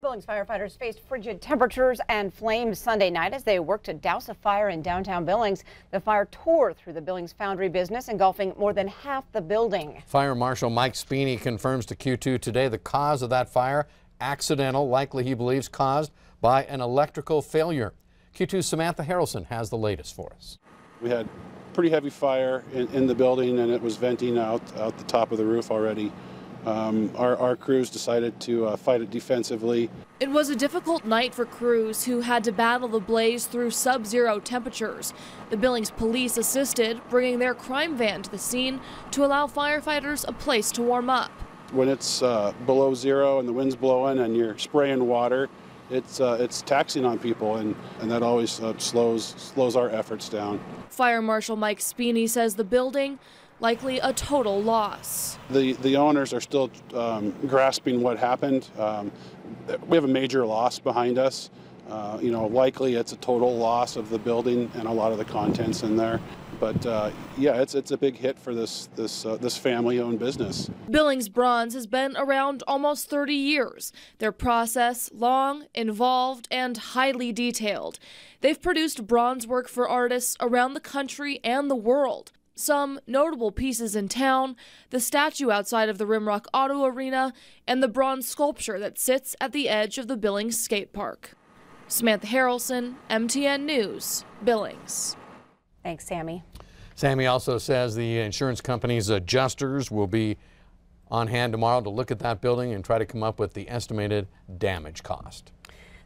Billings firefighters faced frigid temperatures and flames Sunday night as they worked to douse a fire in downtown Billings. The fire tore through the Billings foundry business, engulfing more than half the building. Fire Marshal Mike Speeney confirms to Q2 today the cause of that fire, accidental, likely he believes caused by an electrical failure. Q2's Samantha Harrelson has the latest for us. We had pretty heavy fire in the building, and it was venting out the top of the roof already. Our crews decided to fight it defensively. It was a difficult night for crews who had to battle the blaze through sub-zero temperatures. The Billings police assisted, bringing their crime van to the scene to allow firefighters a place to warm up. When it's below zero and the wind's blowing and you're spraying water, it's taxing on people, and that always slows our efforts down. Fire Marshal Mike Speeney says the building likely a total loss. The owners are still grasping what happened. We have a major loss behind us. Likely it's a total loss of the building and a lot of the contents in there. But yeah, it's a big hit for this family-owned business. Billings Bronze has been around almost 30 years. Their process long, involved, and highly detailed. They've produced bronze work for artists around the country and the world. Some notable pieces in town, the statue outside of the Rimrock Auto Arena, and the bronze sculpture that sits at the edge of the Billings skate park. Samantha Harrelson, MTN News, Billings. Thanks, Sammy. Sammy also says the insurance company's adjusters will be on hand tomorrow to look at that building and try to come up with the estimated damage cost.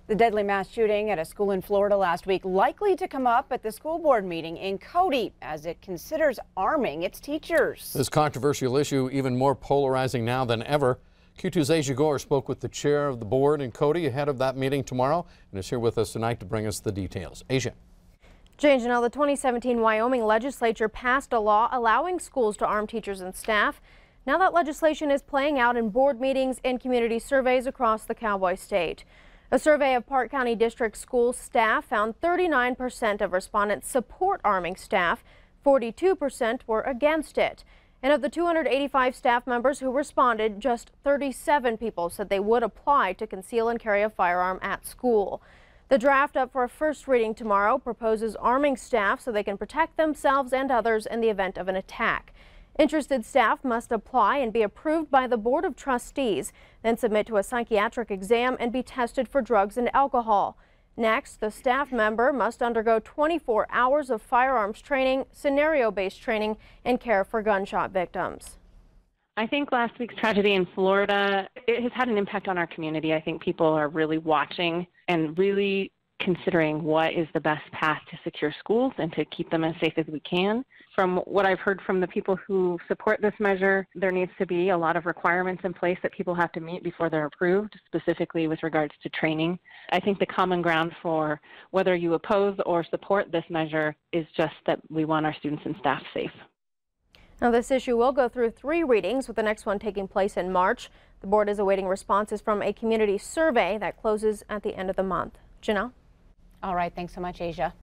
The deadly mass shooting at a school in Florida last week likely to come up at the school board meeting in Cody as it considers arming its teachers. This controversial issue even more polarizing now than ever. Q2's Asia Gore spoke with the chair of the board in Cody ahead of that meeting tomorrow and is here with us tonight to bring us the details. Asia. James, the 2017 Wyoming legislature passed a law allowing schools to arm teachers and staff. Now that legislation is playing out in board meetings and community surveys across the Cowboy State. A survey of Park County District school staff found 39% of respondents support arming staff, 42% were against it. And of the 285 staff members who responded, just 37 people said they would apply to conceal and carry a firearm at school. The draft up for a first reading tomorrow proposes arming staff so they can protect themselves and others in the event of an attack. Interested staff must apply and be approved by the Board of Trustees, then submit to a psychiatric exam and be tested for drugs and alcohol. Next, the staff member must undergo 24 hours of firearms training, scenario-based training, and care for gunshot victims. I think last week's tragedy in Florida, it has had an impact on our community. I think people are really watching and really considering what is the best path to secure schools and to keep them as safe as we can. From what I've heard from the people who support this measure, there needs to be a lot of requirements in place that people have to meet before they're approved, specifically with regards to training. I think the common ground for whether you oppose or support this measure is just that we want our students and staff safe. Now, this issue will go through 3 readings, with the next one taking place in March. The board is awaiting responses from a community survey that closes at the end of the month. Janelle? All right. Thanks so much, Asia.